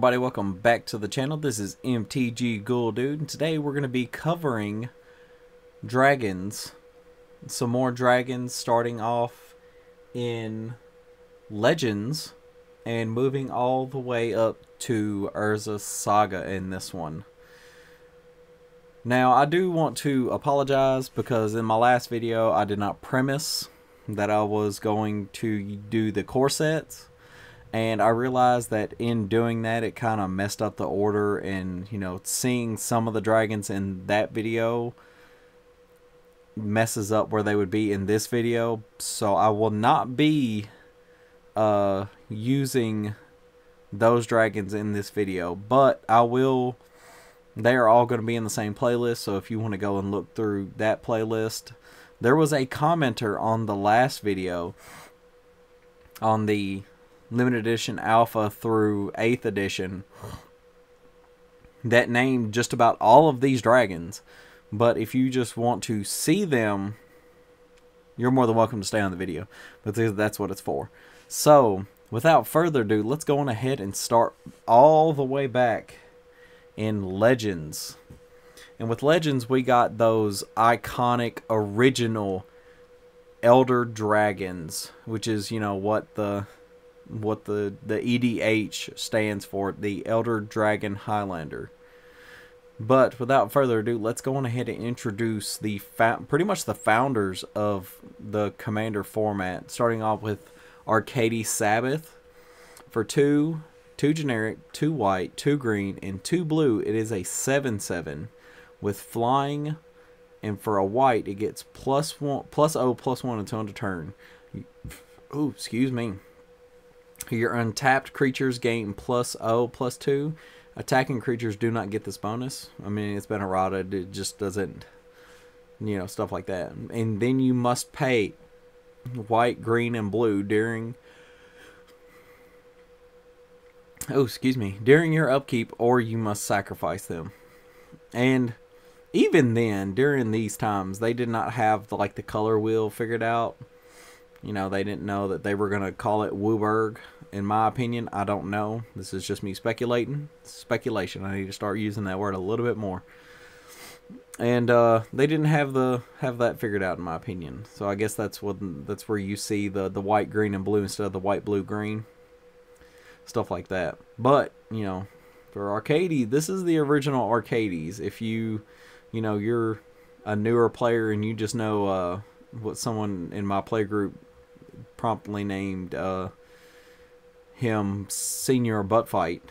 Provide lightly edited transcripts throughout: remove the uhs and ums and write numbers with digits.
everybody, welcome back to the channel. This is MTG Ghoul Dude, and today we're going to be covering dragons. Some more dragons, starting off in Legends and moving all the way up to Urza'sSaga in this one. Now, I do want to apologize because in my last video I did not premise that I was going to do the core sets. And I realized that in doing that, it kind of messed up the order, and, you know, seeing some of the dragons in that video messes up where they would be in this video. So I will not be using those dragons in this video, but I will. They are all going to be in the same playlist, so if you want to go and look through that playlist. There was a commenter on the last video on the limited edition alpha through 8th edition that named just about all of these dragons, but if you just want to see them, you're more than welcome to stay on the video, but that's what it's for. So without further ado, let's go on ahead and start all the way back in Legends. And with Legends, we got those iconic original elder dragons, which is, you know, what the EDH stands for, the Elder Dragon Highlander. But without further ado, let's go on ahead and introduce the pretty much the founders of the Commander format, starting off with Arcady Sabbath. For two generic, 2 white, 2 green, and 2 blue, it is a 7/7 with flying, and for a white, it gets +0/+1 until end of turn. Oh, excuse me. Your untapped creatures gain +0/+2. Attacking creatures do not get this bonus. I mean, it's been errated. It just doesn't, you know, stuff like that. And then you must pay white, green, and blue during during your upkeep, or you must sacrifice them. And even then, during these times, they did not have the color wheel figured out. You know, they didn't know that they were going to call it Wooburg. In my opinion, I don't know. This is just me speculating. Speculation. I need to start using that word a little bit more. And they didn't have that figured out, in my opinion. So I guess that's where you see the white, green, and blue instead of the white, blue, green. Stuff like that. But, you know, for Arcady, this is the original Arcades. If you know, you're a newer player and you just know what someone in my play group promptly named him Senior Buttfight,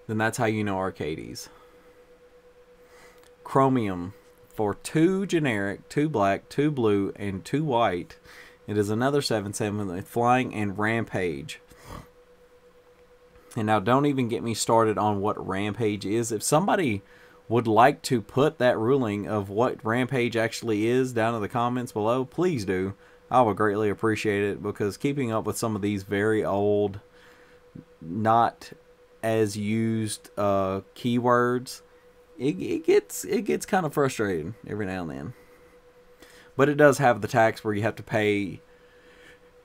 then that's how you know Arcades. Chromium for 2 generic, 2 black, 2 blue, and 2 white. It is another 7/7 with flying and rampage. And now don't even get me started on what rampage is. If somebody would like to put that ruling of what rampage actually is down in the comments below, please do. I would greatly appreciate it, because keeping up with some of these very old, not as used keywords, it gets kind of frustrating every now and then. But it does have the tax where you have to pay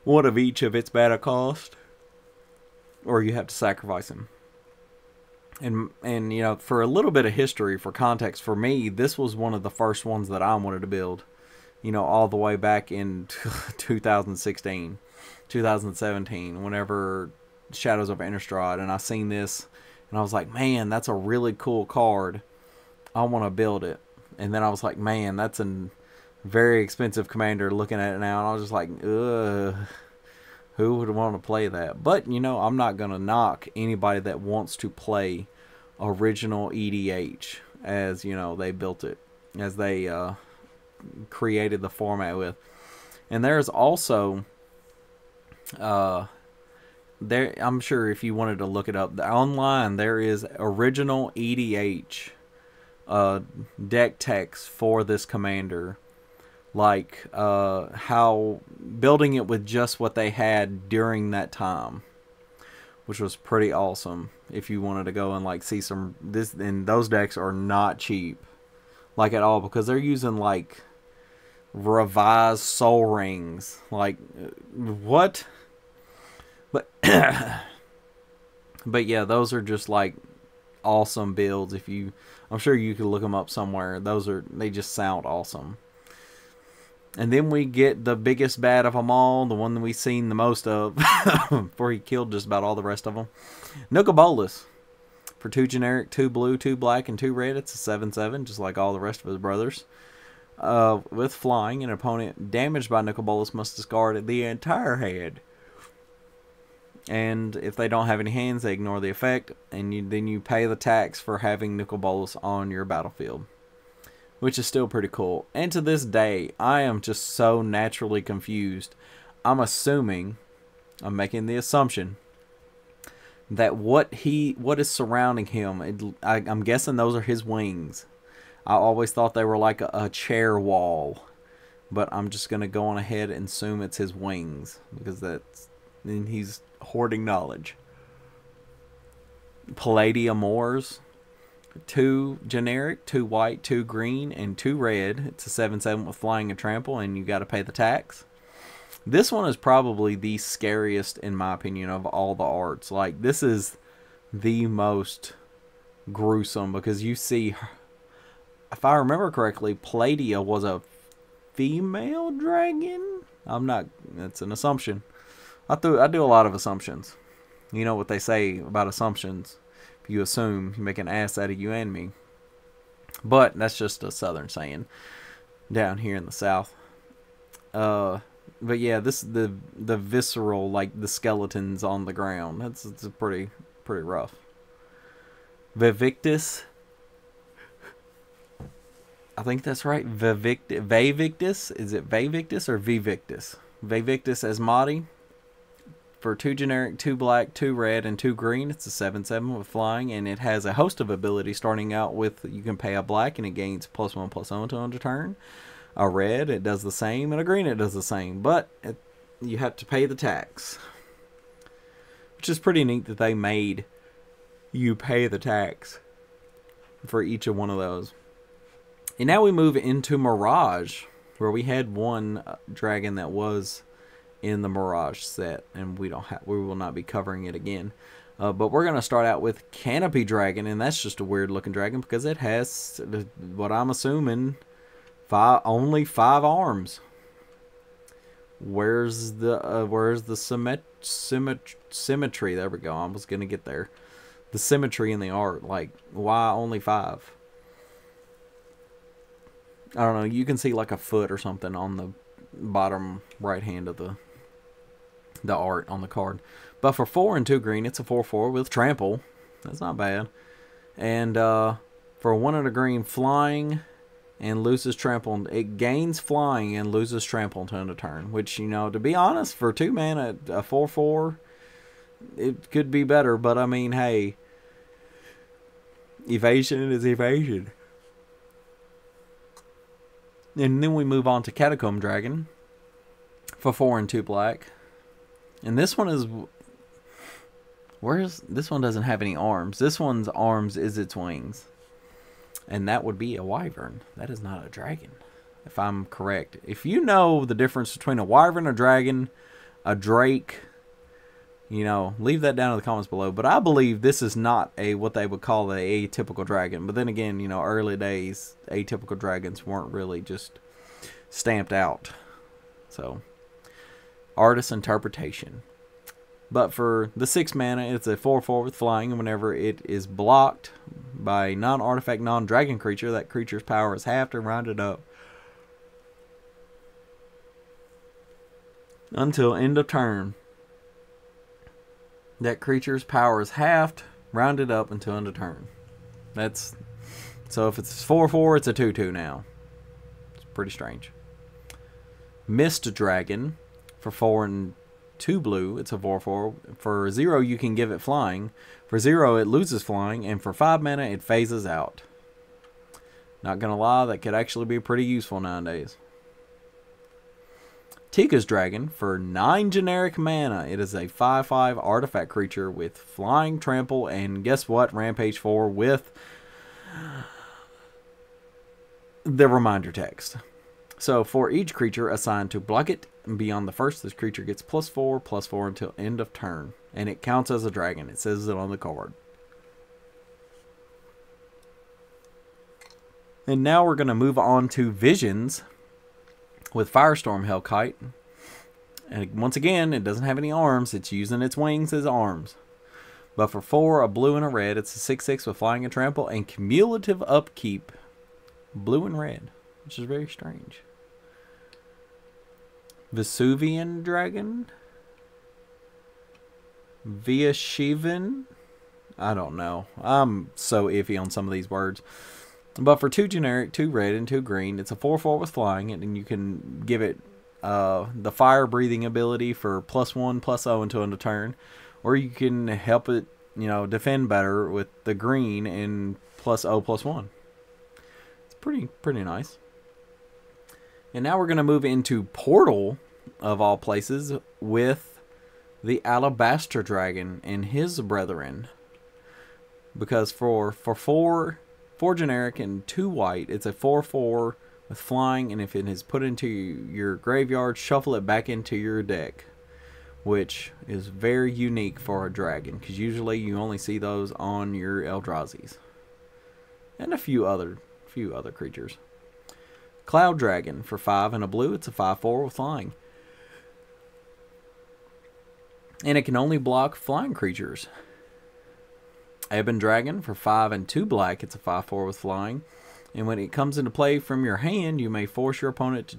one of each of its mana cost, or you have to sacrifice them. And you know, for a little bit of history, for context, for me, this was one of the first ones that I wanted to build. You know, all the way back in 2016, 2017, whenever Shadows of Innistrad, and I seen this, and I was like, man, that's a really cool card. I want to build it. And then I was like, man, that's a very expensive commander. Looking at it now, and I was just like, ugh, who would want to play that? But, you know, I'm not going to knock anybody that wants to play original EDH, as, you know, they built it, as they created the format with. And there's also I'm sure if you wanted to look it up online, there is original EDH deck text for this commander, like how building it with just what they had during that time, which was pretty awesome. If you wanted to go and like see some and those decks are not cheap, like at all, because they're using like revised soul rings. Like what? But But yeah, those are just like awesome builds. I'm sure you could look them up somewhere. They just sound awesome. And then we get the biggest bad of them all, the one that we've seen the most of, before he killed just about all the rest of them. Nuka-Bolas. For 2 generic, 2 blue, 2 black, and 2 red, it's a 7/7, just like all the rest of his brothers. With flying, an opponent damaged by Nuka-Bolas must discard the entire hand. And if they don't have any hands, they ignore the effect, and then you pay the tax for having Nuka-Bolas on your battlefield, which is still pretty cool. And to this day, I am just so naturally confused. I'm making the assumption that what is surrounding him, I'm guessing those are his wings. I always thought they were like a chair wall, but I'm just going to go on ahead and assume it's his wings, because then he's hoarding knowledge. Palladium ores. 2 generic, 2 white, 2 green, and 2 red. It's a 7/7 with flying and trample, and you got to pay the tax. This one is probably the scariest, in my opinion, of all the arts. Like, this is the most gruesome, because you see, if I remember correctly, Palladia was a female dragon? That's an assumption. I do a lot of assumptions. You know what they say about assumptions. If you assume, you make an ass out of you and me. But that's just a southern saying down here in the south. But yeah, this the visceral, like the skeletons on the ground. It's pretty rough. Vivictus. I think that's right. Vivictus. Is it Vivictus or Vivictus? Vivictus Asmati. For 2 generic, 2 black, 2 red, and 2 green, it's a 7/7 with flying, and it has a host of abilities, starting out with, you can pay a black, and it gains +1/+1 until end of turn. A red, it does the same, and a green, it does the same, but you have to pay the tax. Which is pretty neat that they made you pay the tax for each of one of those. And now we move into Mirage, where we had one dragon that was in the Mirage set, and we will not be covering it again. But we're going to start out with Canopy Dragon, and that's just a weird looking dragon because it has what I'm assuming only 5 arms. Where's the symmetry? There we go. I was going to get there. The symmetry in the art, like, why only 5? I don't know. You can see like a foot or something on the bottom right hand of the art on the card. But for 4 and 2 green, it's a 4/4 with trample. That's not bad. And for 1 and a green, flying and loses trample. It gains flying and loses trample until end of turn. Which, you know, to be honest, for 2 mana, a 4/4, it could be better. But I mean, hey, evasion is evasion. And then we move on to Catacomb Dragon for 4 and 2 black. And this one is... this one doesn't have any arms. This one's arms is its wings. And that would be a wyvern. That is not a dragon, if I'm correct. If you know the difference between a wyvern, a dragon, a drake, you know, leave that down in the comments below. But I believe this is not what they would call a atypical dragon. But then again, you know, early days, atypical dragons weren't really just stamped out. So, artist's interpretation. But for the 6 mana, it's a 4/4 with flying, and whenever it is blocked by a non-artifact, non-dragon creature, that creature's power is halved and rounded up until end of turn. That creature's power is halved, rounded up until end of turn. That's... so if it's 4/4, it's a 2/2 now. It's pretty strange. Mist Dragon for 4 and 2 blue, it's a 4/4. For 0, you can give it flying. For 0, it loses flying, and for 5 mana, it phases out. Not gonna lie, that could actually be pretty useful nowadays. Tika's Dragon for 9 generic mana. It is a 5/5 artifact creature with flying, trample, and guess what? Rampage 4 with the reminder text. So for each creature assigned to block it beyond the first, this creature gets +4/+4 until end of turn. and it counts as a dragon. It says it on the card. And now we're going to move on to Visions with Firestorm Hellkite. And once again, it doesn't have any arms. It's using its wings as arms. But for 4, a blue and a red, it's a 6/6 with flying and trample and cumulative upkeep. Blue and red, which is very strange. Vesuvian Dragon. Viashivan. I don't know. I'm so iffy on some of these words. But for 2 generic, 2 red, and 2 green, it's a 4/4 with flying, and you can give it the fire breathing ability for +1/+0 until end of turn, or you can help it, defend better with the green and +0/+1. It's pretty nice. And now we're going to move into Portal, of all places, with the Alabaster Dragon and his brethren. Because for 4 generic and 2 white, it's a 4/4 with flying, and if it is put into your graveyard, shuffle it back into your deck, which is very unique for a dragon, because usually you only see those on your Eldrazi's and a few other creatures. Cloud Dragon for 5 and a blue, it's a 5/4 with flying, and it can only block flying creatures. Ebon Dragon for 5 and 2 black, it's a 5/4 with flying, and when it comes into play from your hand, you may force your opponent to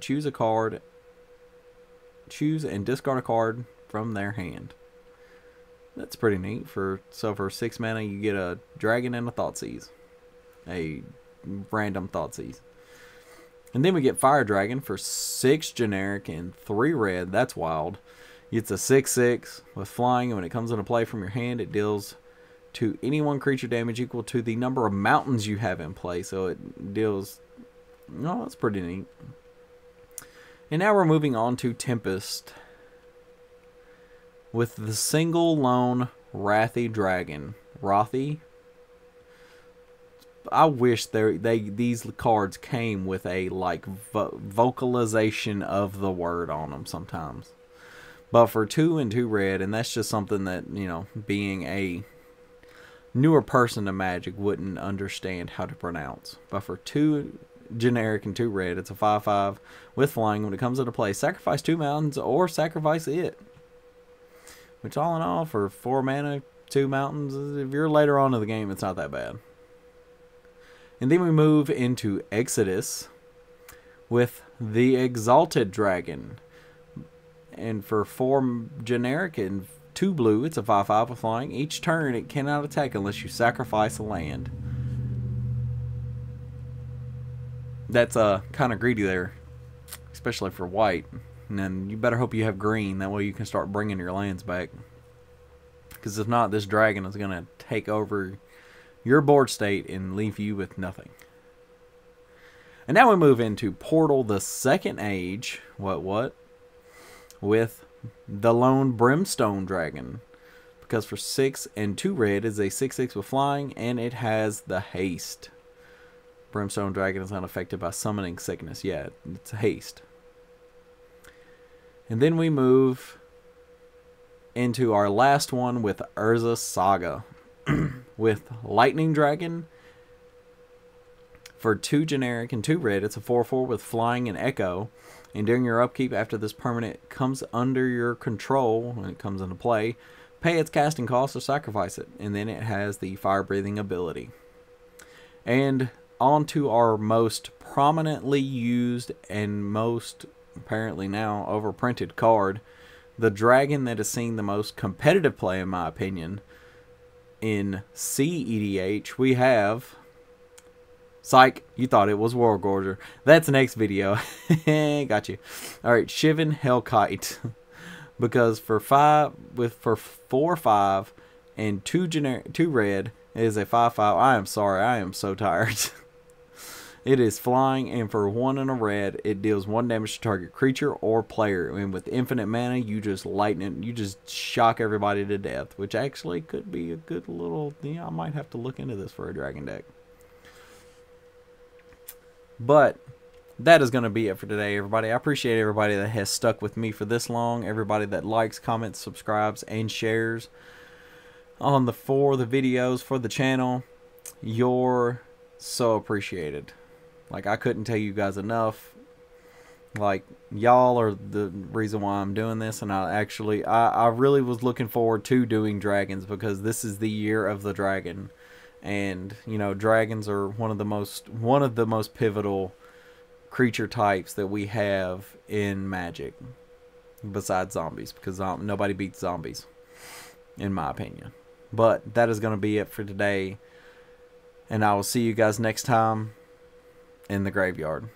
choose and discard a card from their hand. That's pretty neat. For 6 mana, you get a dragon and a Thoughtseize, a random Thoughtseize. And then we get Fire Dragon for 6 generic and 3 red. That's wild. It's a 6/6 with flying, and when it comes into play from your hand, it deals to any one creature damage equal to the number of mountains you have in play. So it deals... No, that's pretty neat. And now we're moving on to Tempest with the single lone Wrathy Dragon. Wrathy? I wish these cards came with a vocalization of the word on them sometimes. But for 2 and 2 red, and that's just something that, being a newer person to Magic wouldn't understand how to pronounce. But for 2 generic and 2 red, it's a 5/5 with flying. When it comes into play, sacrifice 2 mountains or sacrifice it. Which all in all, for 4 mana, 2 mountains, if you're later on in the game, it's not that bad. And then we move into Exodus with the Exalted Dragon. And for 4 generic and 2 blue, it's a 5/5 with flying. Each turn, it cannot attack unless you sacrifice a land. That's kind of greedy there, especially for white. And then you better hope you have green. That way you can start bringing your lands back. Because if not, this dragon is going to take over your board state and leave you with nothing. And now we move into Portal, the Second Age. What? With the lone Brimstone Dragon. Because for 6 and 2 red, is a 6/6 with flying, and it has the haste. Brimstone Dragon is not affected by summoning sickness yet. It's a haste. And then we move into our last one with Urza'sSaga. With Lightning Dragon. For 2 generic and 2 red, it's a 4/4 with flying and echo. And during your upkeep, after this permanent comes under your control, when it comes into play, pay its casting cost or sacrifice it. And then it has the fire breathing ability. And on to our most prominently used and most apparently now overprinted card, the dragon that has seen the most competitive play, in my opinion. In CEDH, we have... Psych, you thought it was World Gorger. That's the next video. Got you. Alright, Shivan Hellkite. Because for 4/5 and 2 red, it is a 5/5. I am sorry, I am so tired. It is flying, and for 1 and a red, it deals 1 damage to target creature or player. And with infinite mana, you just shock everybody to death, which actually could be a good little... I might have to look into this for a dragon deck. But that is going to be it for today, everybody. I appreciate everybody that has stuck with me for this long. Everybody that likes, comments, subscribes, and shares on the videos for the channel. You're so appreciated. Like, I couldn't tell you guys enough. Like, y'all are the reason why I'm doing this, and I really was looking forward to doing dragons, because this is the year of the dragon. And, you know, dragons are one of the most pivotal creature types that we have in Magic, besides zombies, because nobody beats zombies, in my opinion. But that is going to be it for today, and I will see you guys next time in the graveyard.